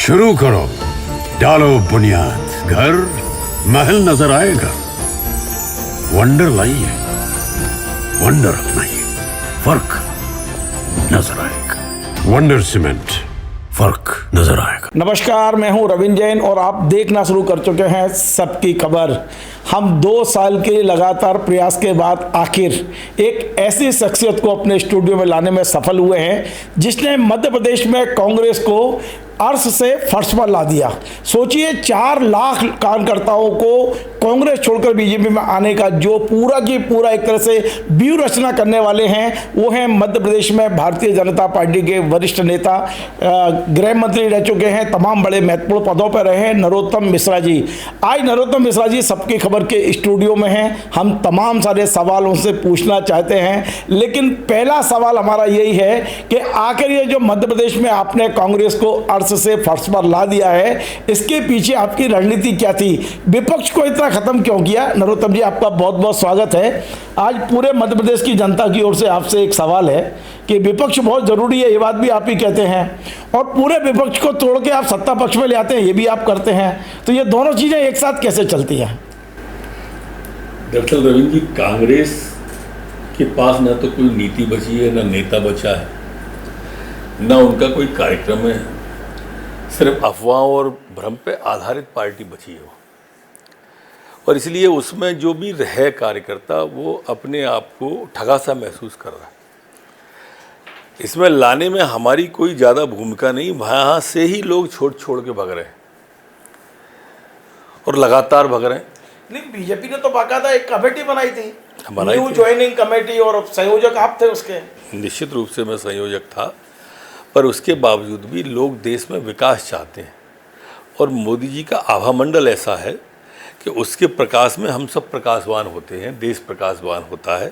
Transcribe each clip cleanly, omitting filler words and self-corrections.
शुरू करो, डालो बुनियाद, घर महल नजर आएगा। वंडर लाइए, वंडर अपनाइए, फर्क नजर आएगा। वंडर सीमेंट, फर्क नजर आएगा। नमस्कार, मैं हूं रविंद्र जैन और आप देखना शुरू कर चुके हैं सबकी खबर। हम 2 साल के लगातार प्रयास के बाद आखिर एक ऐसी शख्सियत को अपने स्टूडियो में लाने में सफल हुए हैं जिसने मध्य प्रदेश में कांग्रेस को अर्श से फर्श पर ला दिया। सोचिए, 4 लाख कार्यकर्ताओं को कांग्रेस छोड़कर बीजेपी में आने का जो पूरा की पूरा एक तरह से व्यूह रचना करने वाले हैं वो हैं मध्य प्रदेश में भारतीय जनता पार्टी के वरिष्ठ नेता, गृह मंत्री रह चुके हैं, तमाम बड़े महत्वपूर्ण पदों पर रहे हैं, नरोत्तम मिश्रा जी। आज नरोत्तम मिश्रा जी सबकी खबर के स्टूडियो में हैं। हम तमाम सारे सवाल उनसे पूछना चाहते हैं, लेकिन पहला सवाल हमारा यही है कि आखिर ये जो मध्य प्रदेश में आपने कांग्रेस को अर्श से फर्श पर ला दिया है, इसके पीछे आपकी रणनीति क्या थी? विपक्ष को इतना खत्म क्यों किया? नरोत्तम जी, आपका बहुत बहुत स्वागत है। आज पूरे मध्य प्रदेश की जनता की ओर से आपसे एक सवाल है कि विपक्ष बहुत जरूरी है, ये बात भी आप ही कहते हैं, और पूरे विपक्ष को तोड़ के आप सत्ता पक्ष में ले आते हैं, ये भी आप करते हैं, तो ये दोनों चीजें एक साथ कैसे चलती हैं? दरअसल रविंद्र जी, कांग्रेस के पास ना तो कोई नीति बची है, ना नेता बचा है, ना उनका कोई कार्यक्रम है। सिर्फ अफवाहों और भ्रम पे आधारित पार्टी बची है वो, और इसलिए उसमें जो भी रहे कार्यकर्ता वो अपने आप को ठगा सा महसूस कर रहा है। इसमें लाने में हमारी कोई ज़्यादा भूमिका नहीं, वहाँ से ही लोग छोड़ के भग रहे हैं और लगातार भग रहे हैं। लेकिन बीजेपी ने तो बाकायदा एक कमेटी बनाई थी, न्यू ज्वाइनिंग कमेटी, और संयोजक आप थे उसके। निश्चित रूप से मैं संयोजक था, पर उसके बावजूद भी लोग देश में विकास चाहते हैं, और मोदी जी का आभा मंडल ऐसा है कि उसके प्रकाश में हम सब प्रकाशवान होते हैं, देश प्रकाशवान होता है।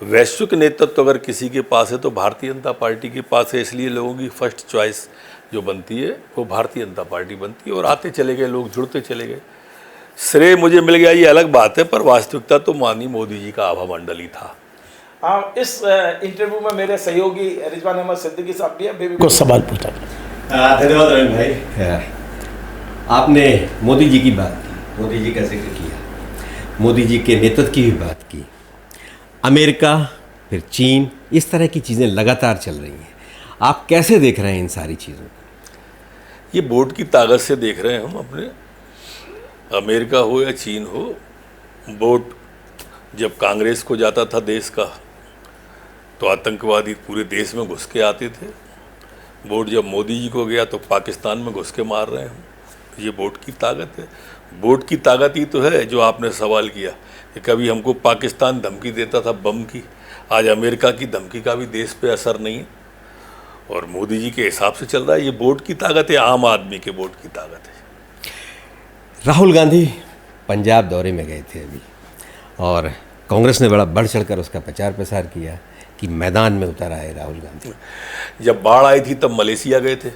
वैश्विक नेतृत्व अगर किसी के पास है तो भारतीय जनता पार्टी के पास है, इसलिए लोगों की फर्स्ट चॉइस जो बनती है वो भारतीय जनता पार्टी बनती है, और आते चले गए लोग, जुड़ते चले गए। श्रेय मुझे मिल गया ये अलग बात है, पर वास्तविकता तो माननीय मोदी जी का आभा मंडल ही था। इस इंटरव्यू में मेरे सहयोगी रिजवान अहमद सिद्दीकी साहब भी कुछ सवाल पूछा। धन्यवाद रविंद्र भाई। आपने मोदी जी की बात की, मोदी जी का जिक्र किया, मोदी जी के नेतृत्व की भी बात की। अमेरिका, फिर चीन, इस तरह की चीज़ें लगातार चल रही हैं। आप कैसे देख रहे हैं इन सारी चीज़ों को? ये वोट की ताकत से देख रहे हैं हम अपने। अमेरिका हो या चीन हो, वोट जब कांग्रेस को जाता था देश का तो आतंकवादी पूरे देश में घुस के आते थे। वोट जब मोदी जी को गया तो पाकिस्तान में घुस के मार रहे हैं। ये वोट की ताकत है। वोट की ताकत ही तो है जो आपने सवाल किया कि कभी हमको पाकिस्तान धमकी देता था बम की, आज अमेरिका की धमकी का भी देश पे असर नहीं है, और मोदी जी के हिसाब से चल रहा है। ये वोट की ताकत है, आम आदमी के वोट की ताकत है। राहुल गांधी पंजाब दौरे में गए थे अभी, और कांग्रेस ने बड़ा बढ़ चढ़कर उसका प्रचार प्रसार किया कि मैदान में उतर आए राहुल गांधी। जब बाढ़ आई थी तब मलेशिया गए थे,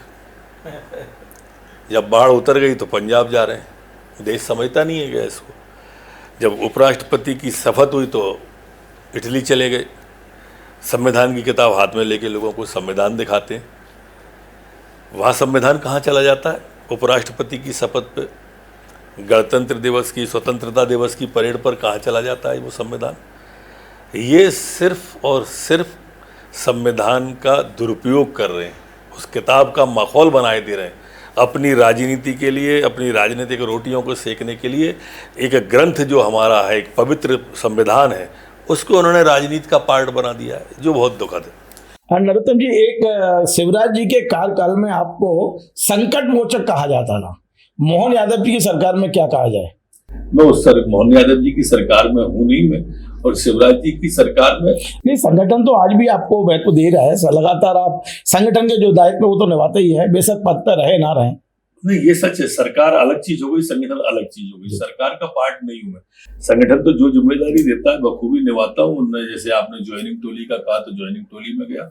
जब बाढ़ उतर गई तो पंजाब जा रहे हैं। देश समझता नहीं है क्या इसको? जब उपराष्ट्रपति की शपथ हुई तो इटली चले गए, संविधान की किताब हाथ में लेके लोगों को संविधान दिखाते हैं। वहाँ संविधान कहाँ चला जाता है? उपराष्ट्रपति की शपथ पे, गणतंत्र दिवस की, स्वतंत्रता दिवस की परेड पर कहाँ चला जाता है वो संविधान? ये सिर्फ और सिर्फ संविधान का दुरुपयोग कर रहे हैं, उस किताब का माहौल बनाए दे रहे हैं अपनी राजनीति के लिए, अपनी राजनीतिक रोटियों को सेकने के लिए। एक ग्रंथ जो हमारा है, एक पवित्र संविधान है, उसको उन्होंने राजनीति का पार्ट बना दिया है, जो बहुत दुखद है। नरोत्तम जी, एक शिवराज जी के कार्यकाल में आपको संकट मोचक कहा जाता था। मोहन यादव जी की सरकार में क्या कहा जाए? मैं उस मोहन यादव जी की सरकार में हूँ नहीं मैं, और शिवराज जी की सरकार में नहीं, संगठन तो आज भी आपको महत्व दे रहा है। लगातार आप संगठन के जो दायित्व वो तो निभाते ही है, बेशक पद पर रहे ना रहे। नहीं, ये सच है। सरकार अलग चीज हो गई, संगठन अलग चीज हो गई। सरकार का पार्ट नहीं हूं मैं। संगठन तो जो जिम्मेदारी देता है बखूबी निभाता हूँ। उनने, जैसे आपने ज्वाइनिंग टोली का कहा, तो ज्वाइनिंग टोली में गया,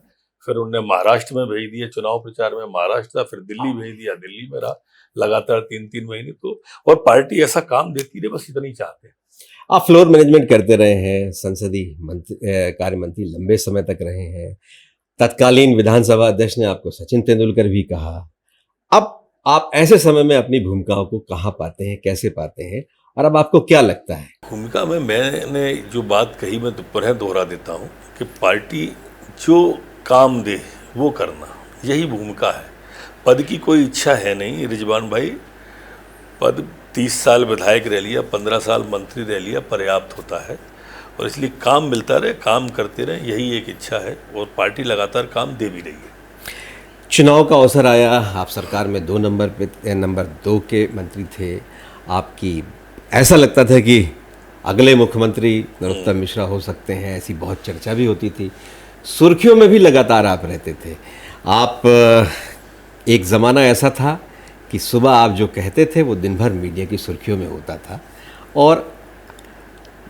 फिर उनने महाराष्ट्र में भेज दिया, चुनाव प्रचार में महाराष्ट्र, फिर दिल्ली भेज दिया, दिल्ली में रहा लगातार 3-3 महीने। तो और पार्टी ऐसा काम देती रहे, बस इतना ही चाहते हैं। आप फ्लोर मैनेजमेंट करते रहे हैं, संसदीय कार्य मंत्री लंबे समय तक रहे हैं, तत्कालीन विधानसभा अध्यक्ष ने आपको सचिन तेंदुलकर भी कहा। अब आप ऐसे समय में अपनी भूमिकाओं को कहाँ पाते हैं, कैसे पाते हैं, और अब आपको क्या लगता है? भूमिका में मैंने जो बात कही मैं पुनः दोहरा देता हूँ कि पार्टी जो काम दे वो करना, यही भूमिका है। पद की कोई इच्छा है नहीं रिजवान भाई। पद 30 साल विधायक रह लिया, 15 साल मंत्री रह लिया, पर्याप्त होता है। और इसलिए काम मिलता रहे, काम करते रहे, यही एक इच्छा है। और पार्टी लगातार काम दे भी रही है। चुनाव का अवसर आया, आप सरकार में 2 नंबर पे नंबर 2 के मंत्री थे। आपकी ऐसा लगता था कि अगले मुख्यमंत्री नरोत्तम मिश्रा हो सकते हैं, ऐसी बहुत चर्चा भी होती थी, सुर्खियों में भी लगातार आप रहते थे। आप एक ज़माना ऐसा था कि सुबह आप जो कहते थे वो दिन भर मीडिया की सुर्खियों में होता था, और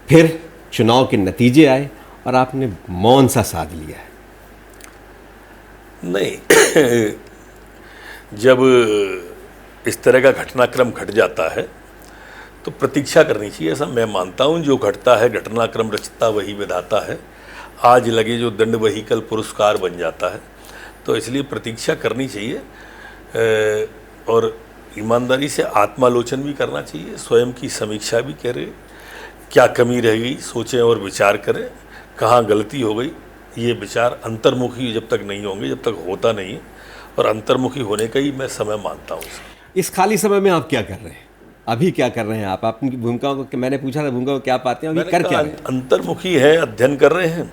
फिर चुनाव के नतीजे आए और आपने मौन सा साध लिया है। नहीं, जब इस तरह का घटनाक्रम घट जाता है तो प्रतीक्षा करनी चाहिए, ऐसा मैं मानता हूँ। जो घटता है, घटनाक्रम रचता वही विधाता है। आज लगे जो दंड वही कल पुरस्कार बन जाता है। तो इसलिए प्रतीक्षा करनी चाहिए और ईमानदारी से आत्मालोचन भी करना चाहिए, स्वयं की समीक्षा भी करें, क्या कमी रह गई सोचें और विचार करें, कहाँ गलती हो गई। ये विचार अंतर्मुखी जब तक नहीं होंगे, जब तक होता नहीं है, और अंतर्मुखी होने का ही मैं समय मानता हूँ। इस खाली समय में आप क्या कर रहे हैं? अभी क्या कर रहे हैं आप? अपनी भूमिकाओं को, मैंने पूछा था भूमिका को क्या पाते हैं, अभी कर क्या रहे हैं? अंतर्मुखी है, अध्ययन कर रहे हैं।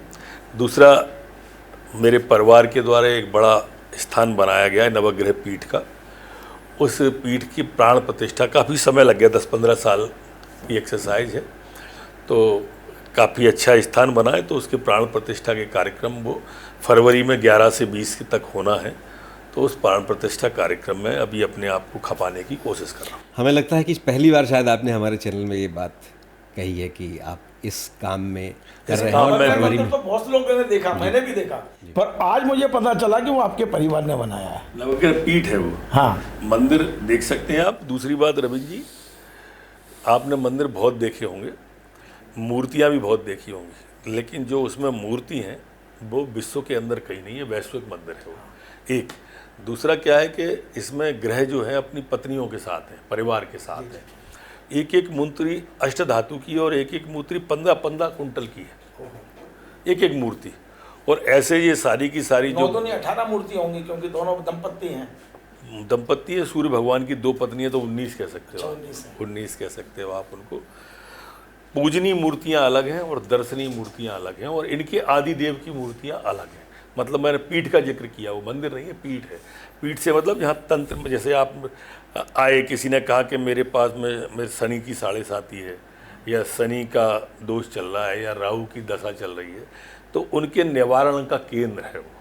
दूसरा, मेरे परिवार के द्वारा एक बड़ा स्थान बनाया गया है नवग्रह पीठ का। उस पीठ की प्राण प्रतिष्ठा काफ़ी समय लग गया, 10-15 साल की एक्सरसाइज है। तो काफ़ी अच्छा स्थान बना है, तो उसके प्राण प्रतिष्ठा के कार्यक्रम वो फरवरी में 11 से 20 तक होना है। तो उस प्राण प्रतिष्ठा कार्यक्रम में अभी अपने आप को खपाने की कोशिश कर रहा हूँ। हमें लगता है कि पहली बार शायद आपने हमारे चैनल में ये बात कही है कि आप इस काम में कर रहे हैं। तो बहुत लोगों ने देखा, मैंने भी देखा, पर आज मुझे पता चला कि वो आपके परिवार ने बनाया है। नवग्रह पीठ है वो। हाँ, मंदिर देख सकते हैं आप। दूसरी बात रविंद्र जी, आपने मंदिर बहुत देखे होंगे, मूर्तियाँ भी बहुत देखी होंगी, लेकिन जो उसमें मूर्ति हैं वो विश्व के अंदर कहीं नहीं है, वैश्विक मंदिर है वो। एक दूसरा क्या है कि इसमें ग्रह जो है अपनी पत्नियों के साथ हैं, परिवार के साथ है। एक एक मूर्ति अष्टधातु की है और एक एक मूर्ति 15-15 कुंटल की है, एक एक मूर्ति। और ऐसे ये सारी की सारी जो 18 मूर्ति होंगी, क्योंकि दोनों दंपत्ति हैं। दंपत्ति है, सूर्य भगवान की 2 पत्नियां, तो 19 कह सकते हो, 19 कह सकते हो आप उनको। पूजनीय मूर्तियां अलग हैं और दर्शनीय मूर्तियां अलग हैं, और इनके आदि देव की मूर्तियां अलग हैं। मतलब मैंने पीठ का जिक्र किया, वो मंदिर नहीं है, पीठ है। पीठ से मतलब जहाँ तंत्र में, जैसे आप आए, किसी ने कहा कि मेरे पास में शनि की 7.5 है, या शनि का दोष चल रहा है, या राहु की दशा चल रही है, तो उनके निवारण का केंद्र है वो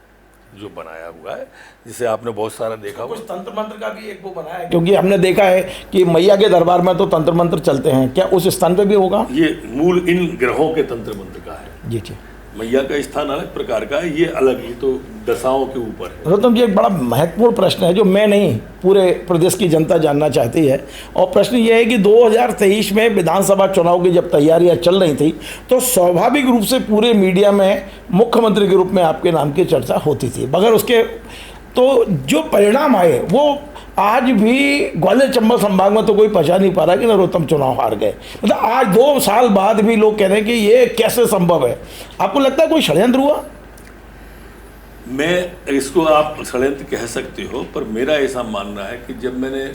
जो बनाया हुआ है, जिसे आपने बहुत सारा देखा। कुछ तंत्र मंत्र का भी एक वो बनाया है, क्योंकि हमने देखा है कि मैया के दरबार में तो तंत्र मंत्र चलते हैं, क्या उस स्थान पे भी होगा? ये मूल इन ग्रहों के तंत्र मंत्र का है। जी जी। मैया का स्थान अलग प्रकार का है, ये अलग, ये तो दशाओं के ऊपर है। नरोत्तम जी, एक बड़ा महत्वपूर्ण प्रश्न है जो मैं नहीं, पूरे प्रदेश की जनता जानना चाहती है। और प्रश्न ये है कि 2023 में विधानसभा चुनाव की जब तैयारियां चल रही थी, तो स्वाभाविक रूप से पूरे मीडिया में मुख्यमंत्री के रूप में आपके नाम की चर्चा होती थी। मगर उसके तो जो परिणाम आए, वो आज भी ग्वालियर चंबल संभाग में तो कोई पहचान नहीं पा रहा कि नरोत्तम चुनाव हार गए। मतलब आज 2 साल बाद भी लोग कह रहे हैं कि ये कैसे संभव है। आपको लगता है कोई षड्यंत्र हुआ? मैं इसको आप षड्यंत्र कह सकते हो, पर मेरा ऐसा मानना है कि जब मैंने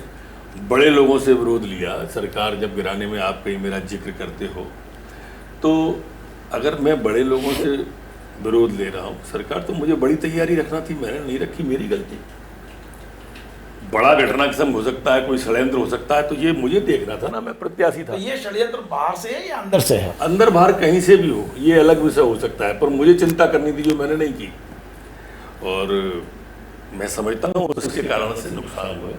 बड़े लोगों से विरोध लिया, सरकार जब गिराने में आप कहीं मेरा जिक्र करते हो, तो अगर मैं बड़े लोगों से विरोध ले रहा हूँ सरकार, तो मुझे बड़ी तैयारी रखना थी, मैंने नहीं रखी, मेरी गलती। बड़ा घटनाक्रम हो सकता है, कोई षड्यंत्र हो सकता है, तो ये मुझे देखना था ना, मैं प्रत्याशी था। तो ये षड्यंत्र बाहर से है या अंदर से है? अंदर बाहर कहीं से भी हो, ये अलग विषय हो सकता है, पर मुझे चिंता करनी थी जो मैंने नहीं की, और मैं समझता हूँ उसके कारण से नुकसान हुआ।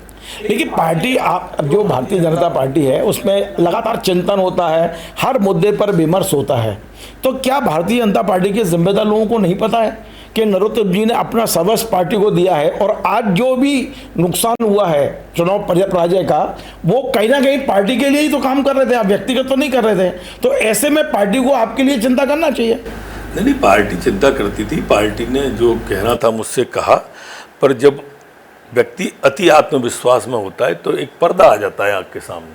लेकिन पार्टी, आप जो भारतीय जनता पार्टी है, उसमें लगातार चिंतन होता है, हर मुद्दे पर विमर्श होता है। तो क्या भारतीय जनता पार्टी के जिम्मेदार लोगों को नहीं पता है कि नरोत्तम जी ने अपना सर्वस्व पार्टी को दिया है, और आज जो भी नुकसान हुआ है चुनाव पराजय का, वो कहीं ना कहीं पार्टी के लिए ही तो काम कर रहे थे, आप व्यक्तिगत तो नहीं कर रहे थे। तो ऐसे में पार्टी को आपके लिए चिंता करना चाहिए। नहीं, पार्टी चिंता करती थी, पार्टी ने जो कहना था मुझसे कहा, पर जब व्यक्ति अति आत्मविश्वास में होता है तो एक पर्दा आ जाता है आँख के सामने,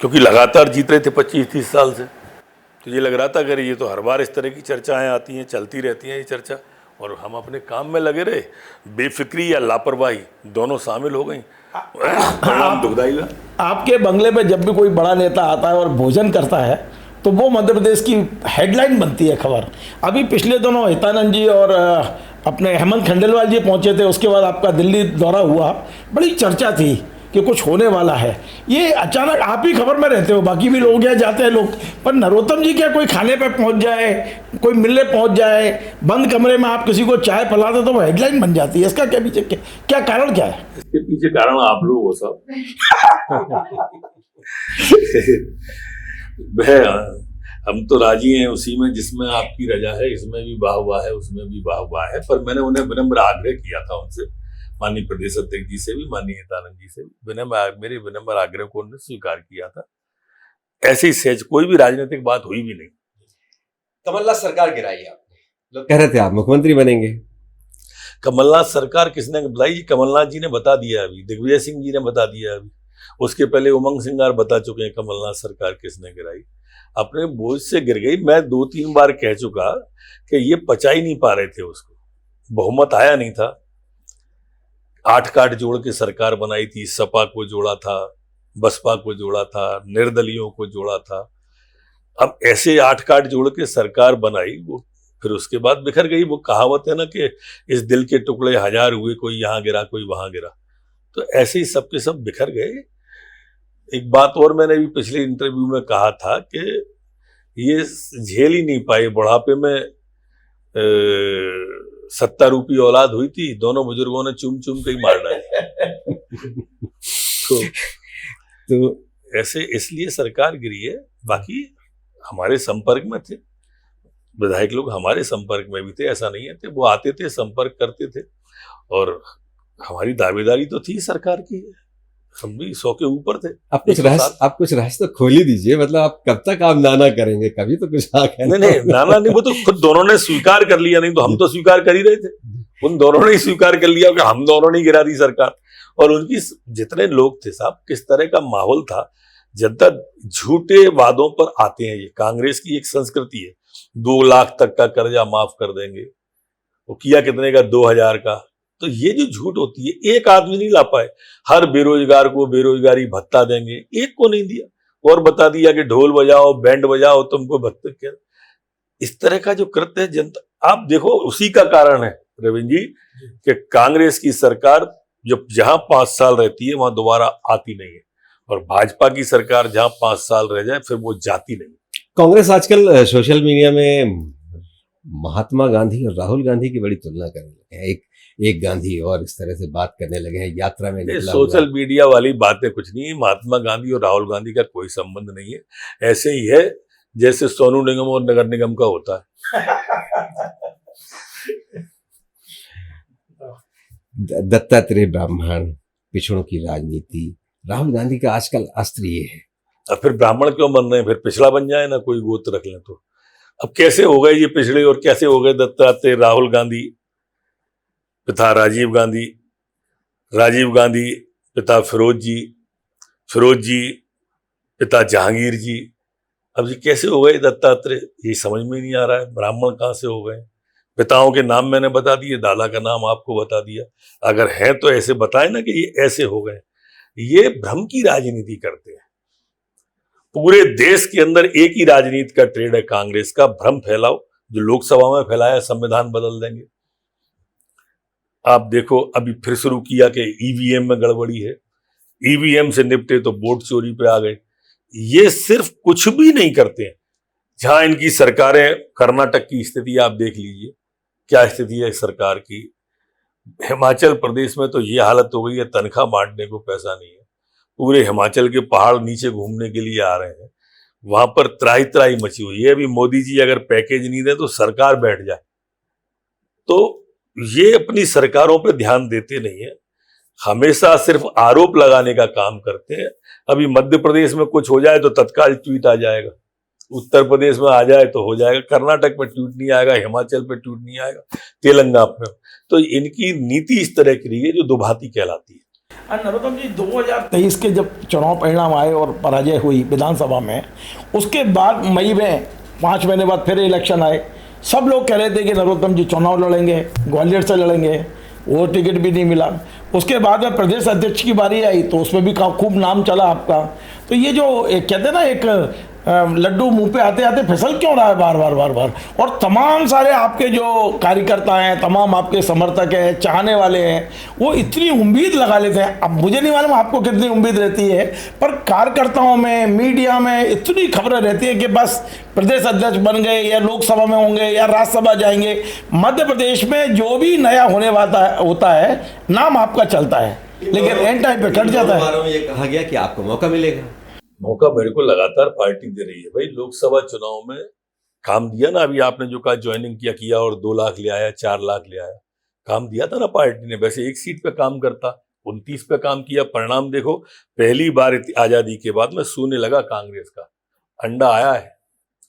क्योंकि लगातार जीत रहे थे 25-30 साल से, तो ये लग रहा था अगर ये तो हर बार इस तरह की चर्चाएं आती हैं, चलती रहती हैं ये चर्चा, और हम अपने काम में लगे रहे, बेफिक्री या लापरवाही दोनों शामिल हो गई। दुखदाई हुआ। आपके बंगले पे जब भी कोई बड़ा नेता आता है और भोजन करता है तो वो मध्य प्रदेश की हेडलाइन बनती है खबर। अभी पिछले दिनों हितानंद जी और अपने हेमंत खंडेलवाल जी पहुंचे थे, उसके बाद आपका दिल्ली दौरा हुआ, बड़ी चर्चा थी कि कुछ होने वाला है। ये अचानक आप ही खबर में रहते हो, बाकी भी लोग यहाँ जाते हैं लोग, पर नरोत्तम जी क्या कोई खाने पे पहुंच जाए, कोई मिलने पहुंच जाए, बंद कमरे में आप किसी को चाय पिला दो तो वो हेडलाइन बन जाती है। इसका क्या पीछे क्या कारण क्या है? इसके पीछे कारण आप लोग हो सब। हम तो राजी हैं उसी में जिसमें आपकी रजा है, इसमें भी वाह है, उसमें भी वाह है, पर मैंने उन्हें विनम्र आग्रह किया था उनसे, माननीय प्रदेश अध्यक्ष जी से भी, माननीय हितानंद जी से भी, मेरे विनम्र आग्रह को उन्होंने स्वीकार किया था। ऐसे ही सहज कोई भी राजनीतिक बात हुई भी नहीं। कमलनाथ सरकार गिराई आपने, लोग कह रहे थे आप मुख्यमंत्री बनेंगे। कमलनाथ सरकार किसने बताई? कमलनाथ जी ने बता दिया, अभी दिग्विजय सिंह जी ने बता दिया, अभी उसके पहले उमंग सिंगार बता चुके हैं कमलनाथ सरकार किसने गिराई। अपने बोझ से गिर गई। मैं 2-3 बार कह चुका कि ये पचा ही नहीं पा रहे थे उसको, बहुमत आया नहीं था। 8 काट जोड़ के सरकार बनाई थी, सपा को जोड़ा था, बसपा को जोड़ा था, निर्दलियों को जोड़ा था। अब ऐसे 8 काट जोड़ के सरकार बनाई, वो फिर उसके बाद बिखर गई। वो कहावत है ना कि इस दिल के टुकड़े 1000 हुए, कोई यहाँ गिरा कोई वहां गिरा, तो ऐसे ही सबके सब बिखर गए। एक बात और मैंने भी पिछले इंटरव्यू में कहा था कि ये झेल ही नहीं पाए, बुढ़ापे में 70 रूपी औलाद हुई थी, दोनों बुजुर्गों ने चूम चूम के ही मार डाली। तो ऐसे इसलिए सरकार गिरी है। बाकी हमारे संपर्क में थे विधायक लोग, हमारे संपर्क में भी थे, ऐसा नहीं है थे, वो आते थे, संपर्क करते थे, और हमारी दावेदारी तो थी सरकार की, हम भी 100 के ऊपर थे। आप कुछ रहस्य तो खोल ही दीजिए, मतलब आप कब तक आप नाना करेंगे, कभी तो कुछ नहीं नाना नहीं, वो तो खुद दोनों ने स्वीकार कर लिया, नहीं तो हम तो स्वीकार कर ही रहे थे। उन दोनों ने ही स्वीकार कर लिया कि हम दोनों ने गिरा दी सरकार। और उनकी जितने लोग थे साहब, किस तरह का माहौल था, जनता झूठे वादों पर आते हैं। ये कांग्रेस की एक संस्कृति है, 2 लाख तक का कर्जा माफ कर देंगे, वो किया कितने का, 2000 का। तो ये जो झूठ होती है, एक आदमी नहीं ला पाए। हर बेरोजगार को बेरोजगारी भत्ता देंगे, एक को नहीं दिया, और बता दिया कि ढोल बजाओ बैंड बजाओ तुमको भत्ते क्या। इस तरह का जो कृत्य है जनता, आप देखो उसी का कारण है रविंद्र जी कि कांग्रेस की सरकार जब जहां 5 साल रहती है वहां दोबारा आती नहीं है, और भाजपा की सरकार जहां 5 साल रह जाए फिर वो जाती नहीं। कांग्रेस आजकल सोशल मीडिया में महात्मा गांधी और राहुल गांधी की बड़ी तुलना करने लगे हैं, एक गांधी और इस तरह से बात करने लगे हैं, यात्रा में निकला सोशल मीडिया वाली बातें कुछ नहीं है। महात्मा गांधी और राहुल गांधी का कोई संबंध नहीं है। ऐसे ही है जैसे सोनू निगम और नगर निगम का होता है। दत्तात्रेय ब्राह्मण, पिछड़ों की राजनीति, राहुल गांधी का आजकल अस्त्र ये है। अब फिर ब्राह्मण क्यों बन रहे हैं, फिर पिछड़ा बन जाए ना, कोई गोत्र रख लें तो। अब कैसे हो गए ये पिछड़े और कैसे हो गए दत्तात्रेय? राहुल गांधी पिता राजीव गांधी, राजीव गांधी पिता फिरोज जी पिता जहांगीर जी। अब ये कैसे हो गए दत्तात्रेय, ये समझ में नहीं आ रहा है। ब्राह्मण कहाँ से हो गए? पिताओं के नाम मैंने बता दिए, दादा का नाम आपको बता दिया। अगर है तो ऐसे बताए ना कि ये ऐसे हो गए। ये भ्रम की राजनीति करते हैं। पूरे देश के अंदर एक ही राजनीति का ट्रेड है कांग्रेस का, भ्रम फैलाओ। जो लोकसभा में फैलाया संविधान बदल देंगे। आप देखो अभी फिर शुरू किया कि ईवीएम में गड़बड़ी है, ईवीएम से निपटे तो वोट चोरी पे आ गए। ये सिर्फ कुछ भी नहीं करते हैं। जहां इनकी सरकारें, कर्नाटक की स्थिति आप देख लीजिए, क्या स्थिति है सरकार की। हिमाचल प्रदेश में तो ये हालत हो गई है, तनख्वाह बांटने को पैसा नहीं है। पूरे हिमाचल के पहाड़ नीचे घूमने के लिए आ रहे हैं, वहां पर त्राही त्राही मची हुई है। अभी मोदी जी अगर पैकेज नहीं दे तो सरकार बैठ जाए। तो ये अपनी सरकारों पर ध्यान देते नहीं है, हमेशा सिर्फ आरोप लगाने का काम करते हैं। अभी मध्य प्रदेश में कुछ हो जाए तो तत्काल ट्वीट आ जाएगा, उत्तर प्रदेश में आ जाए तो हो जाएगा, कर्नाटक में टूट नहीं आएगा, हिमाचल पे टूट नहीं आएगा, तेलंगाना पे। तो इनकी नीति इस तरह की रही है जो दुभाती कहलाती है। नरोत्तम जी, 2023 के जब चुनाव परिणाम आए और पराजय हुई विधानसभा में, उसके बाद मई में 5 महीने बाद फिर इलेक्शन आए। सब लोग कह रहे थे कि नरोत्तम जी चुनाव लड़ेंगे, ग्वालियर से लड़ेंगे, वो टिकट भी नहीं मिला। उसके बाद में प्रदेश अध्यक्ष की बारी आई तो उसमें भी खूब नाम चला आपका। तो ये जो कहते हैं ना, एक लड्डू मुंह पे आते आते फिसल क्यों रहा है बार बार बार बार? और तमाम सारे आपके जो कार्यकर्ता हैं, तमाम आपके समर्थक हैं, चाहने वाले हैं, वो इतनी उम्मीद लगा लेते हैं। अब मुझे नहीं मालूम आपको कितनी उम्मीद रहती है, पर कार्यकर्ताओं में, मीडिया में इतनी खबरें रहती है कि बस प्रदेश अध्यक्ष बन गए या लोकसभा में होंगे या राज्यसभा जाएंगे। मध्य प्रदेश में जो भी नया होने वाला होता है, नाम आपका चलता है, लेकिन एंड टाइम पे कट जाता है। ये कहा गया कि आपको मौका मिलेगा। मौका मेरे को लगातार पार्टी दे रही है भाई। लोकसभा चुनाव में काम दिया ना, अभी आपने जो कहा ज्वाइनिंग किया और 2 लाख ले आया, 4 लाख ले आया, काम दिया था ना पार्टी ने। वैसे एक सीट पे काम करता, 29 पे काम किया। परिणाम देखो, पहली बार आजादी के बाद में सोने लगा कांग्रेस का, अंडा आया है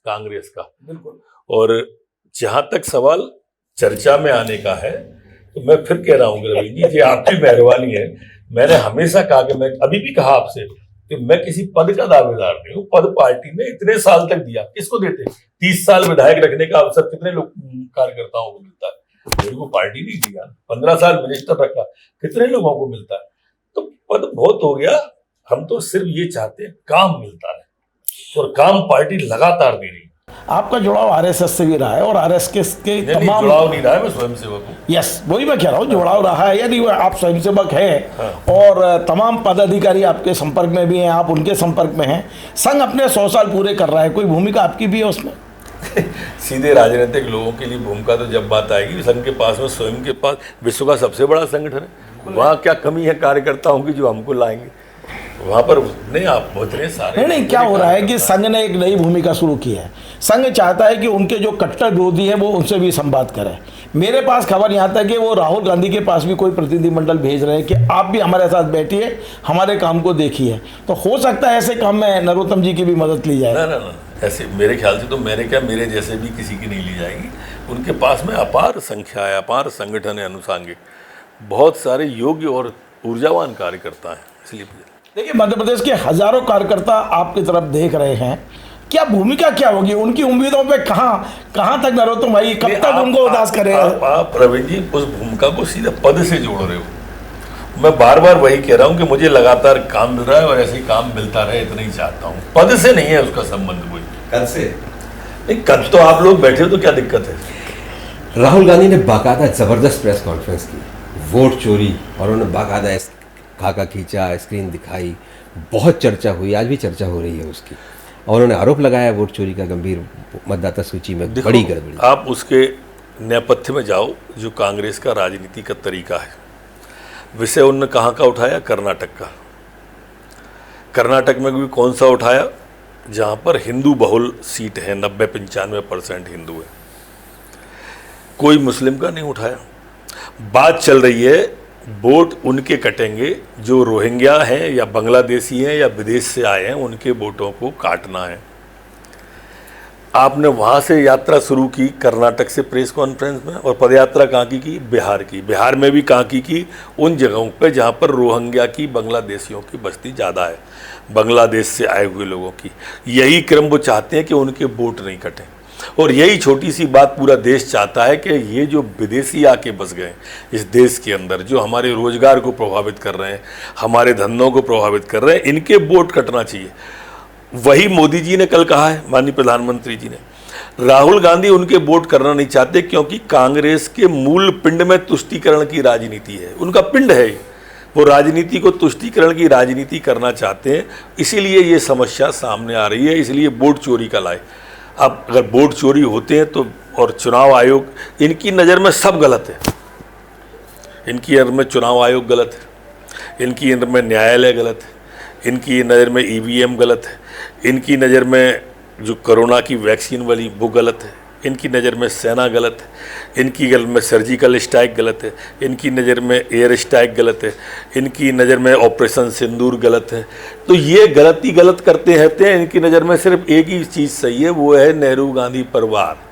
कांग्रेस का। बिल्कुल। और जहां तक सवाल चर्चा में आने का है, तो मैं फिर कह रहा हूँ रवि जी, आपकी मेहरबानी है। मैंने हमेशा कहा कि मैं अभी भी कहा आपसे कि मैं किसी पद का दावेदार नहीं हूँ। पद पार्टी ने इतने साल तक दिया, किसको देते? 30 साल विधायक रखने का अवसर कितने लोग कार्यकर्ताओं को मिलता है? मेरे को पार्टी नहीं दिया। 15 साल मिनिस्टर रखा, कितने लोगों को मिलता है? तो पद बहुत हो गया। हम तो सिर्फ ये चाहते हैं काम मिलता है, और काम पार्टी लगातार दे रही है। आपका जुड़ाव आरएसएस से भी रहा है और आरएसएस के तमाम जुड़ाव नहीं रहा है, मैं स्वयंसेवक हूँ। यस, वही मैं कह रहा हूँ, जुड़ाव रहा है। यदि आप स्वयंसेवक हैं और तमाम पदाधिकारी आपके संपर्क में भी हैं, आप उनके संपर्क में हैं, संघ अपने 100 साल पूरे कर रहा है, कोई भूमिका आपकी भी है उसमें? सीधे राजनीतिक लोगों के लिए भूमिका तो जब बात आएगी, संघ के पास में, स्वयं के पास विश्व का सबसे बड़ा संगठन है, वहाँ क्या कमी है कार्यकर्ताओं की जो हमको लाएंगे वहाँ पर? नहीं, आप इतने सारे नहीं, क्या हो रहा है कि संघ ने एक नई भूमिका शुरू की है। संघ चाहता है कि उनके जो कट्टर विरोधी हैं वो उनसे भी संवाद करें। मेरे पास खबर यहाँ तक कि वो राहुल गांधी के पास भी कोई प्रतिनिधिमंडल भेज रहे हैं कि आप भी हमारे साथ बैठिए, हमारे काम को देखिए। तो हो सकता है ऐसे काम में नरोत्तम जी की भी मदद ली जाए। ना, ऐसे मेरे ख्याल से तो मेरे जैसे भी किसी की नहीं ली जाएगी। उनके पास में अपार संख्या है, अपार संगठन है, अनुसांगिक बहुत सारे योग्य और ऊर्जावान कार्यकर्ता हैं। इसलिए देखिए, मध्य प्रदेश के हजारों कार्यकर्ता आपकी तरफ देख रहे हैं, क्या भूमिका क्या होगी उनकी उम्मीदों पे? कहाँ तक नरोत्तम भाई, कब तक उनको उदास करेगा? आप प्रवीण जी उस भूमिका को सीधे पद से जोड़ रहे हो। मैं बार बार वही कह रहा हूँ कि मुझे लगातार काम मिल रहा है और ऐसे ही काम मिलता रहे, इतना ही चाहता हूँ। पद से नहीं है उसका संबंध कोई। कल से नहीं, कल तो आप लोग बैठे हो तो क्या दिक्कत है? राहुल गांधी ने बाकायदा जबरदस्त प्रेस कॉन्फ्रेंस की, वोट चोरी, और उन्होंने बाकायदा खाका खींचा, स्क्रीन दिखाई, बहुत चर्चा हुई, आज भी चर्चा हो रही है उसकी। और उन्होंने आरोप लगाया वोट चोरी का, गंभीर मतदाता सूची में बड़ी गड़बड़ी। आप उसके नेपथ्य में जाओ जो कांग्रेस का राजनीति का तरीका है। विषय उन्होंने कहाँ का उठाया? कर्नाटक का। कर्नाटक में भी कौन सा उठाया? जहाँ पर हिंदू बहुल सीट है, 90-95% हिंदू है। कोई मुस्लिम का नहीं उठाया। बात चल रही है वोट उनके कटेंगे जो रोहिंग्या हैं या बांग्लादेशी हैं या विदेश से आए हैं, उनके वोटों को काटना है। आपने वहाँ से यात्रा शुरू की कर्नाटक से प्रेस कॉन्फ्रेंस में, और पदयात्रा कहाँ की? बिहार की। बिहार में भी कहाँ की? उन जगहों पे जहाँ पर रोहिंग्या की, बांग्लादेशियों की बस्ती ज़्यादा है, बांग्लादेश से आए हुए लोगों की। यही क्रम वो चाहते हैं कि उनके वोट नहीं कटें। और यही छोटी सी बात पूरा देश चाहता है कि ये जो विदेशी आके बस गए इस देश के अंदर, जो हमारे रोजगार को प्रभावित कर रहे हैं, हमारे धंधों को प्रभावित कर रहे हैं, इनके वोट कटना चाहिए। वही मोदी जी ने कल कहा है, माननीय प्रधानमंत्री जी ने। राहुल गांधी उनके वोट करना नहीं चाहते क्योंकि कांग्रेस के मूल पिंड में तुष्टीकरण की राजनीति है। उनका पिंड है, वो राजनीति को तुष्टीकरण की राजनीति करना चाहते हैं। इसीलिए ये समस्या सामने आ रही है, इसलिए वोट चोरी का लाए। अब अगर वोट चोरी होते हैं तो, और चुनाव आयोग, इनकी नज़र में सब गलत है। इनकी नज़र में चुनाव आयोग गलत है, इनकी नज़र में न्यायालय गलत है, इनकी नज़र में ईवीएम गलत है, इनकी नज़र में जो कोरोना की वैक्सीन वाली वो गलत है, इनकी नज़र में सेना गलत है, इनकी नज़र में सर्जिकल स्ट्राइक गलत है, इनकी नज़र में एयर स्ट्राइक गलत है, इनकी नज़र में ऑपरेशन सिंदूर गलत है। तो ये गलत करते रहते हैं। इनकी नज़र में सिर्फ एक ही चीज़ सही है, वो है नेहरू गांधी परिवार।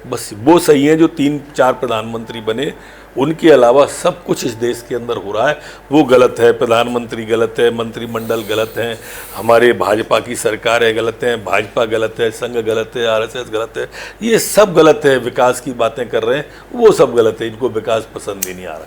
बस वो सही है जो 3-4 प्रधानमंत्री बने, उनके अलावा सब कुछ इस देश के अंदर हो रहा है वो गलत है। प्रधानमंत्री गलत है, मंत्रिमंडल गलत हैं, हमारे भाजपा की सरकारें गलत हैं, भाजपा गलत है, संघ गलत है, आरएसएस गलत है, ये सब गलत है। विकास की बातें कर रहे हैं वो सब गलत है, इनको विकास पसंद ही नहीं आ रहा।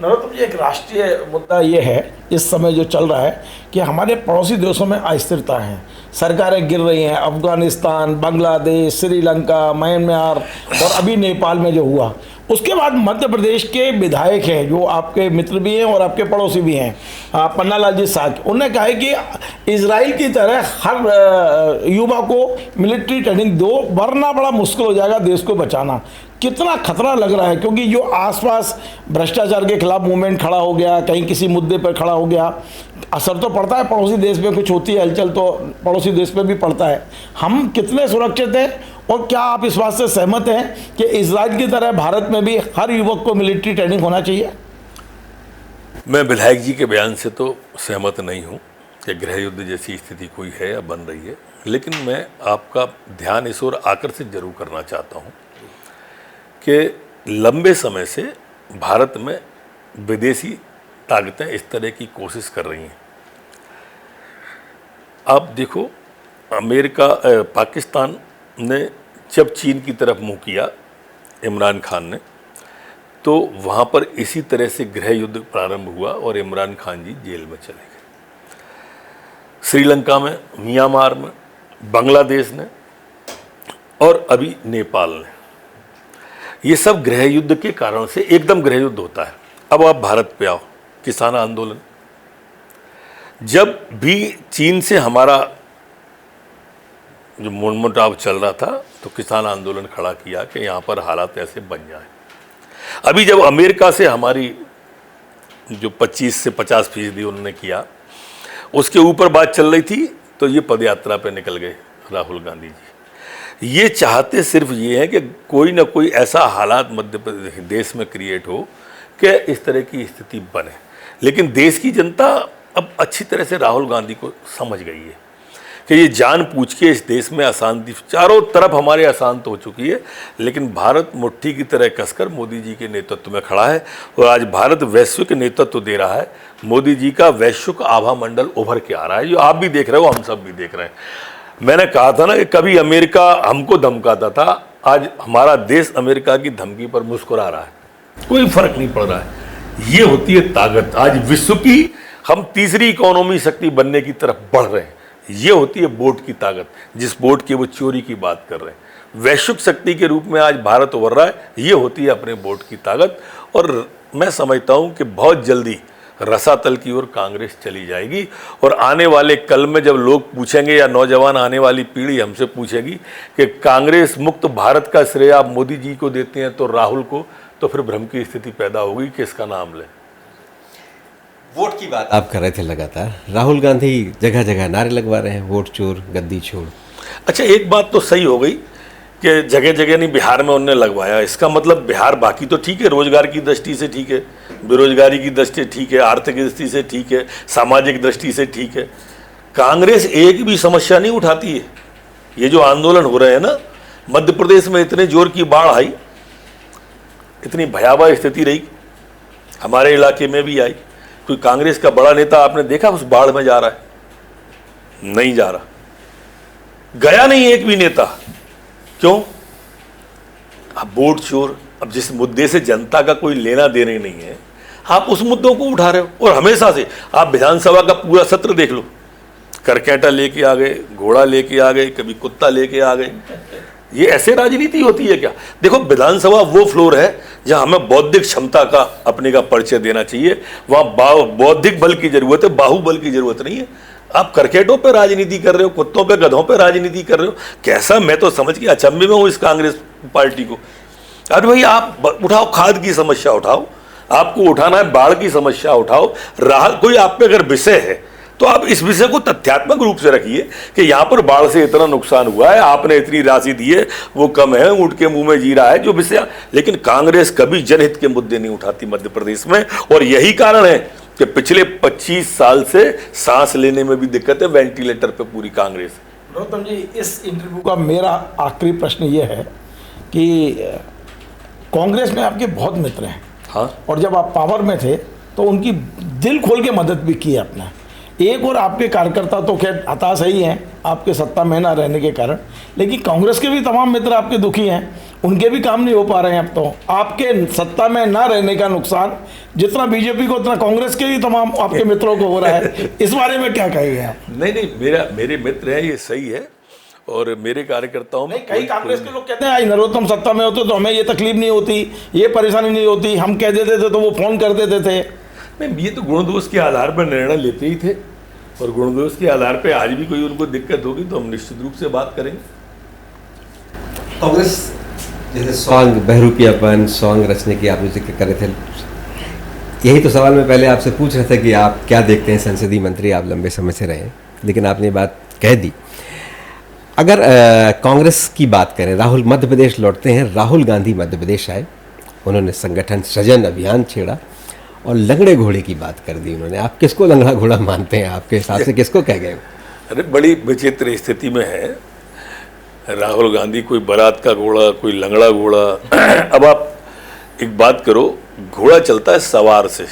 नरोत्तम जी, एक राष्ट्रीय मुद्दा ये है इस समय जो चल रहा है कि हमारे पड़ोसी देशों में अस्थिरता है, सरकारें गिर रही हैं। अफगानिस्तान, बांग्लादेश, श्रीलंका, म्यांमार और अभी नेपाल में जो हुआ, उसके बाद मध्य प्रदेश के विधायक हैं जो आपके मित्र भी हैं और आपके पड़ोसी भी हैं, पन्नालाल जी साग, उन्होंने कहा है कि इजराइल की तरह हर युवा को मिलिट्री ट्रेनिंग दो, वरना बड़ा मुश्किल हो जाएगा देश को बचाना। कितना खतरा लग रहा है, क्योंकि जो आसपास भ्रष्टाचार के खिलाफ मूवमेंट खड़ा हो गया, कहीं किसी मुद्दे पर खड़ा हो गया, असर तो पड़ता है। पड़ोसी देश में कुछ होती है हलचल तो पड़ोसी देश में भी पड़ता है। हम कितने सुरक्षित हैं, और क्या आप इस बात से सहमत हैं कि इजराइल की तरह भारत में भी हर युवक को मिलिट्री ट्रेनिंग होना चाहिए? मैं विधायक जी के बयान से तो सहमत नहीं हूँ कि गृह युद्ध जैसी स्थिति कोई है या बन रही है, लेकिन मैं आपका ध्यान इस ओर आकर्षित जरूर करना चाहता हूँ कि लंबे समय से भारत में विदेशी ताकतें इस तरह की कोशिश कर रही हैं। आप देखो, अमेरिका पाकिस्तान ने जब चीन की तरफ मुंह किया इमरान खान ने, तो वहाँ पर इसी तरह से गृह युद्ध प्रारंभ हुआ और इमरान खान जी जेल में चले गए। श्रीलंका में, म्यांमार में, बांग्लादेश ने और अभी नेपाल ने, ये सब गृह युद्ध के कारण से एकदम गृह युद्ध होता है। अब आप भारत पे आओ, किसान आंदोलन, जब भी चीन से हमारा जो मनमुटाव चल रहा था तो किसान आंदोलन खड़ा किया कि यहाँ पर हालात ऐसे बन जाए। अभी जब अमेरिका से हमारी जो 25 से 50% उन्होंने किया, उसके ऊपर बात चल रही थी, तो ये पदयात्रा पे निकल गए राहुल गांधी जी। ये चाहते सिर्फ ये है कि कोई ना कोई ऐसा हालात मध्य प्रदेश देश में क्रिएट हो कि इस तरह की स्थिति बने। लेकिन देश की जनता अब अच्छी तरह से राहुल गांधी को समझ गई है कि ये जान पूछ के इस देश में अशांति चारों तरफ हमारे अशांत हो चुकी है, लेकिन भारत मुट्ठी की तरह कसकर मोदी जी के नेतृत्व में खड़ा है और आज भारत वैश्विक नेतृत्व दे रहा है। मोदी जी का वैश्विक आभा मंडल उभर के आ रहा है, जो आप भी देख रहे हो, हम सब भी देख रहे हैं। मैंने कहा था ना कि कभी अमेरिका हमको धमकाता था, आज हमारा देश अमेरिका की धमकी पर मुस्कुरा रहा है, कोई फर्क नहीं पड़ रहा है। ये होती है ताकत। आज विश्व की हम तीसरी इकोनॉमी शक्ति बनने की तरफ बढ़ रहे हैं। ये होती है वोट की ताकत, जिस वोट की वो चोरी की बात कर रहे हैं। वैश्विक शक्ति के रूप में आज भारत उभर रहा है, ये होती है अपने वोट की ताकत। और मैं समझता हूँ कि बहुत जल्दी रसातल की ओर कांग्रेस चली जाएगी और आने वाले कल में जब लोग पूछेंगे या नौजवान आने वाली पीढ़ी हमसे पूछेगी कि कांग्रेस मुक्त भारत का श्रेय आप मोदी जी को देते हैं तो राहुल को, तो फिर भ्रम की स्थिति पैदा होगी कि इसका नाम लें। वोट की बात आप कर रहे थे लगातार, राहुल गांधी जगह जगह नारे लगवा रहे हैं, वोट चोर गद्दी छोड़। अच्छा, एक बात तो सही हो गई कि जगह जगह नहीं, बिहार में उन्होंने लगवाया। इसका मतलब बिहार बाकी तो ठीक है, रोजगार की दृष्टि से ठीक है, बेरोजगारी की दृष्टि से ठीक है, आर्थिक दृष्टि से ठीक है, सामाजिक दृष्टि से ठीक है। कांग्रेस एक भी समस्या नहीं उठाती है। ये जो आंदोलन हो रहे हैं ना, मध्य प्रदेश में इतने जोर की बाढ़ आई, इतनी भयावह स्थिति रही, हमारे इलाके में भी आई। कोई कांग्रेस का बड़ा नेता आपने देखा उस बाढ़ में जा रहा है? नहीं जा रहा, गया नहीं एक भी नेता। क्यों? अब वोट चोर, अब जिस मुद्दे से जनता का कोई लेना देना नहीं है, आप उस मुद्दों को उठा रहे हो। और हमेशा से आप विधानसभा का पूरा सत्र देख लो, करकेटा लेके आ गए, घोड़ा लेके आ गए, कभी कुत्ता लेके आ गए। ये ऐसे राजनीति होती है क्या? देखो, विधानसभा वो फ्लोर है जहां हमें बौद्धिक क्षमता का अपने का परिचय देना चाहिए। वहां बौद्धिक बल की जरूरत है, बाहुबल की जरूरत नहीं है। आप क्रिकेटों पे राजनीति कर रहे हो, कुत्तों पे गधों पे राजनीति कर रहे हो। कैसा, मैं तो समझ के अचंभे में हूं इस कांग्रेस पार्टी को। अरे भाई, आप उठाओ, खाद की समस्या उठाओ, आपको उठाना है बाढ़ की समस्या उठाओ, राहत कोई आप पे अगर विषय है, तो आप इस विषय को तथ्यात्मक रूप से रखिए कि यहाँ पर बाढ़ से इतना नुकसान हुआ है, आपने इतनी राशि दी है, वो कम है, ऊँट के मुंह में जीरा है, जो विषय। लेकिन कांग्रेस कभी जनहित के मुद्दे नहीं उठाती मध्य प्रदेश में, और यही कारण है कि पिछले 25 साल से सांस लेने में भी दिक्कत है, वेंटिलेटर पे पूरी कांग्रेस। नरोत्तम जी, इस इंटरव्यू का मेरा आखिरी प्रश्न ये है कि कांग्रेस में आपके बहुत मित्र हैं। हाँ, और जब आप पावर में थे तो उनकी दिल खोल के मदद भी की आपने। एक और आपके कार्यकर्ता तो खैर हताश ही हैं आपके सत्ता में ना रहने के कारण, लेकिन कांग्रेस के भी तमाम मित्र आपके दुखी हैं, उनके भी काम नहीं हो पा रहे हैं। अब तो आपके सत्ता में ना रहने का नुकसान जितना बीजेपी को उतना कांग्रेस के भी तमाम आपके मित्रों को हो रहा है, इस बारे में क्या कहेंगे आप? नहीं, मेरे मित्र हैं, ये सही है, और मेरे कार्यकर्ताओं में कई कांग्रेस के लोग कहते हैं आई नरोत्तम सत्ता में होते तो हमें ये तकलीफ नहीं होती, ये परेशानी नहीं होती, हम कह देते थे तो वो फोन कर देते थे। नहीं, ये तो गुण दोष के आधार पर निर्णय लेते ही थे, और गुण दोष के आधार पर आज भी कोई उनको दिक्कत होगी तो हम निश्चित रूप से बात करेंगे। कांग्रेस जैसे सॉन्ग बहरूपियापन सॉन्ग रचने की आपने जिक्र करे थे, यही तो सवाल मैं पहले आपसे पूछ रहा था कि आप क्या देखते हैं, संसदीय मंत्री आप लंबे समय से रहे, लेकिन आपने बात कह दी। अगर कांग्रेस की बात करें, राहुल मध्य प्रदेश लौटते हैं, राहुल गांधी मध्य प्रदेश आए, उन्होंने संगठन सृजन अभियान छेड़ा और लंगड़े घोड़े की बात कर दी उन्होंने। आप किसको लंगड़ा घोड़ा मानते हैं, आपके हिसाब से किसको कह गए? अरे बड़ी विचित्र स्थिति में है राहुल गांधी, कोई बारात का घोड़ा, कोई लंगड़ा घोड़ा। अब आप एक बात करो, घोड़ा चलता है सवार से,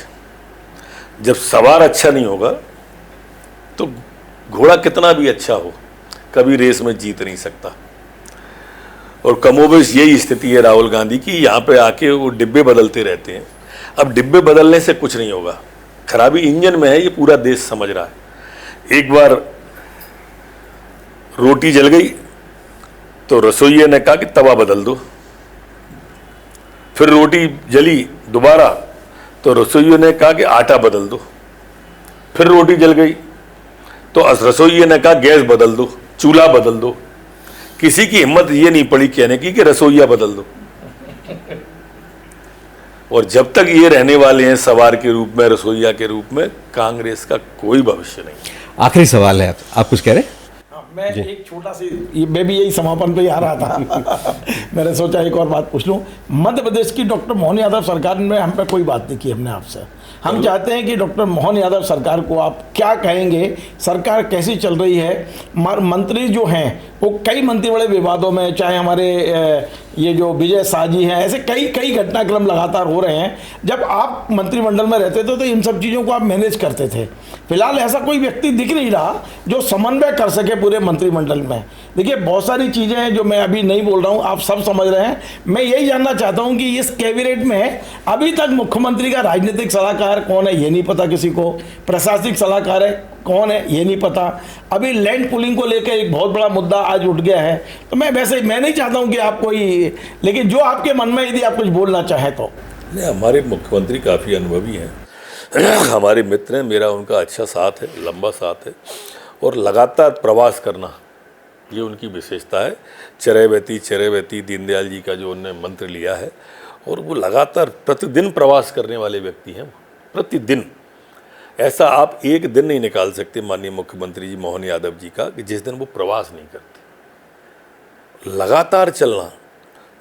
जब सवार अच्छा नहीं होगा तो घोड़ा कितना भी अच्छा हो कभी रेस में जीत नहीं सकता। और कमोबेश यही स्थिति है राहुल गांधी की, यहाँ पे आके वो डिब्बे बदलते रहते हैं। अब डिब्बे बदलने से कुछ नहीं होगा, खराबी इंजन में है, ये पूरा देश समझ रहा है। एक बार रोटी जल गई तो रसोइये ने कहा कि तवा बदल दो, फिर रोटी जली दोबारा तो रसोइये ने कहा कि आटा बदल दो, फिर रोटी जल गई तो रसोइये ने कहा गैस बदल दो, चूल्हा बदल दो। किसी की हिम्मत ये नहीं पड़ी कहने की कि रसोइया बदल दो। और जब तक ये रहने वाले हैं सवार के रूप में, रसोइया के रूप में, कांग्रेस का कोई भविष्य नहीं। आखिरी सवाल है, आप कुछ कह रहे हैं? मैं एक छोटा सी, मैं भी यही समापन पे ही आ रहा था मैंने सोचा एक और बात पूछ लूं। मध्य प्रदेश की डॉक्टर मोहन यादव सरकार में हम पे कोई बात नहीं की हमने आपसे। हम चाहते हैं कि डॉक्टर मोहन यादव सरकार को आप क्या कहेंगे, सरकार कैसी चल रही है? मंत्री जो हैं वो कई मंत्री बड़े विवादों में, चाहे हमारे ये जो विजय शाह जी हैं, ऐसे कई घटनाक्रम लगातार हो रहे हैं। जब आप मंत्रिमंडल में रहते थे तो इन सब चीज़ों को आप मैनेज करते थे। फिलहाल ऐसा कोई व्यक्ति दिख नहीं रहा जो समन्वय कर सके पूरे मंत्रिमंडल में। देखिए बहुत सारी चीज़ें हैं जो मैं अभी नहीं बोल रहा हूँ, आप सब समझ रहे हैं। मैं यही जानना चाहता हूँ कि इस कैबिनेट में अभी तक मुख्यमंत्री का राजनीतिक सलाहकार कौन है ये नहीं पता किसी को, प्रशासनिक सलाहकार है कौन है ये नहीं पता। अभी लैंड पुलिंग को लेकर एक बहुत बड़ा मुद्दा आज उठ गया है। तो मैं नहीं चाहता हूं कि आप कोई, लेकिन जो आपके मन में यदि आप कुछ बोलना चाहें तो। नहीं, हमारे मुख्यमंत्री काफ़ी अनुभवी हैं, हमारे मित्र हैं, मेरा उनका अच्छा साथ है, लंबा साथ है, और लगातार प्रवास करना ये उनकी विशेषता है। चरैवेती दीनदयाल जी का जो उन्होंने मंत्र लिया है, और वो लगातार प्रतिदिन प्रवास करने वाले व्यक्ति हैं, प्रतिदिन। ऐसा आप एक दिन नहीं निकाल सकते माननीय मुख्यमंत्री जी मोहन यादव जी का कि जिस दिन वो प्रवास नहीं करते। लगातार चलना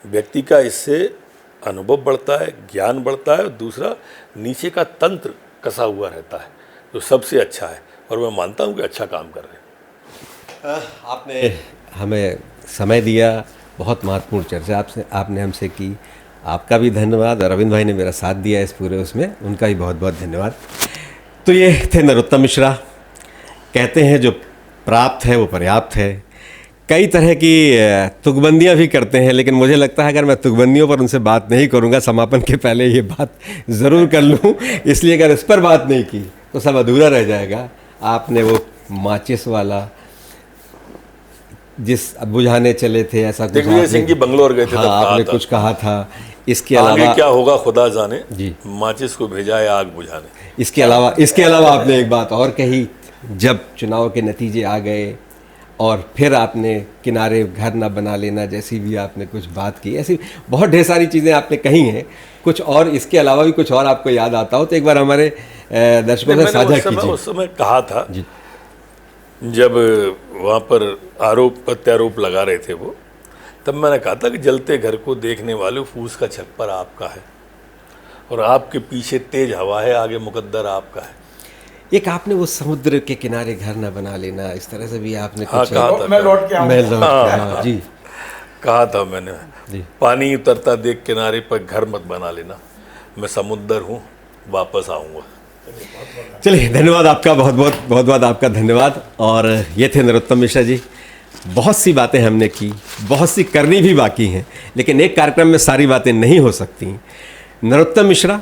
व्यक्ति का, इससे अनुभव बढ़ता है, ज्ञान बढ़ता है, और दूसरा नीचे का तंत्र कसा हुआ रहता है, जो सबसे अच्छा है। और मैं मानता हूँ कि अच्छा काम कर रहे हैं। आपने हमें समय दिया, बहुत महत्वपूर्ण चर्चा आपने हमसे की, आपका भी धन्यवाद। और अरविंद भाई ने मेरा साथ दिया इस पूरे उसमें, उनका भी बहुत बहुत धन्यवाद। तो ये थे नरोत्तम मिश्रा। कहते हैं जो प्राप्त है वो पर्याप्त है। कई तरह की तुकबंदियाँ भी करते हैं, लेकिन मुझे लगता है अगर मैं तुकबंदियों पर उनसे बात नहीं करूँगा, समापन के पहले ये बात ज़रूर कर लूँ, इसलिए अगर इस पर बात नहीं की तो सब अधूरा रह जाएगा। आपने वो माचिस वाला जिस बुझाने चले थे, ऐसा कुछ दिग्विजय सिंह जी बंगलोर गए थे, हाँ, आपने कुछ कहा था। इसके अलावा क्या होगा खुदा जाने जी, माचिस को भेजा है आग बुझाने। इसके अलावा आपने एक बात और कही, जब चुनाव के नतीजे आ गए और फिर आपने किनारे घर ना बना लेना जैसी भी आपने कुछ बात की, ऐसी बहुत ढेर सारी चीज़ें आपने कही हैं। कुछ और इसके अलावा भी कुछ और आपको याद आता हो तो एक बार हमारे दर्शकों नहीं, से मैंने साझा कीजिए। उस समय कहा था जी। जब वहाँ पर आरोप प्रत्यारोप लगा रहे थे वो, तब मैंने कहा था कि जलते घर को देखने वाले फूस का छप्पर आपका है और आपके पीछे तेज हवा है, आगे मुकद्दर आपका है। एक आपने वो समुद्र के किनारे घर न बना लेना, इस तरह से भी आपने हाँ, कुछ कहा था। मैं लौट के मैं आऊँगा। लौट के आया, जी कहा था मैंने, जी। पानी उतरता देख किनारे पर घर मत बना लेना, मैं समुद्र हूँ, वापस आऊँगा। चलिए, धन्यवाद आपका, बहुत बहुत आपका धन्यवाद। और ये थे नरोत्तम मिश्रा जी। बहुत सी बातें हमने की, बहुत सी करनी भी बाकी हैं, लेकिन एक कार्यक्रम में सारी बातें नहीं हो सकती। नरोत्तम मिश्रा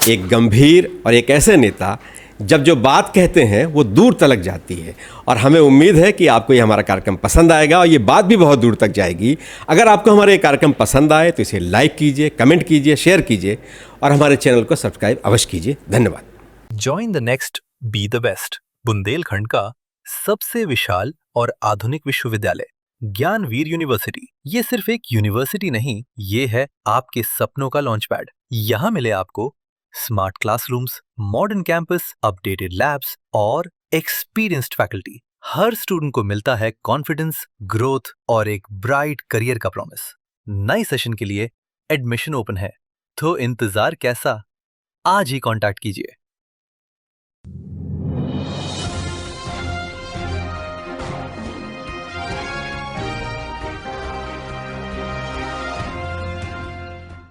एक गंभीर और एक ऐसे नेता जब जो बात कहते हैं वो दूर तलक जाती है, और हमें उम्मीद है कि आपको ये हमारा कार्यक्रम पसंद आएगा और ये बात भी बहुत दूर तक जाएगी। अगर आपको हमारा ये कार्यक्रम पसंद आए तो इसे लाइक कीजिए, कमेंट कीजिए, शेयर कीजिए और हमारे चैनल को सब्सक्राइब अवश्य कीजिए। धन्यवाद। Join the next be the best, Bundelkhand का सबसे विशाल और आधुनिक विश्वविद्यालय ज्ञानवीर यूनिवर्सिटी। ये सिर्फ एक यूनिवर्सिटी नहीं, ये है आपके सपनों का लॉन्च पैड। यहाँ मिले आपको smart classrooms, modern campus, updated labs और एक्सपीरियंस्ड फैकल्टी। हर स्टूडेंट को मिलता है कॉन्फिडेंस, ग्रोथ और एक ब्राइट करियर का प्रॉमिस। नए सेशन के लिए एडमिशन ओपन है, तो इंतजार कैसा? आज ही कांटेक्ट कीजिए।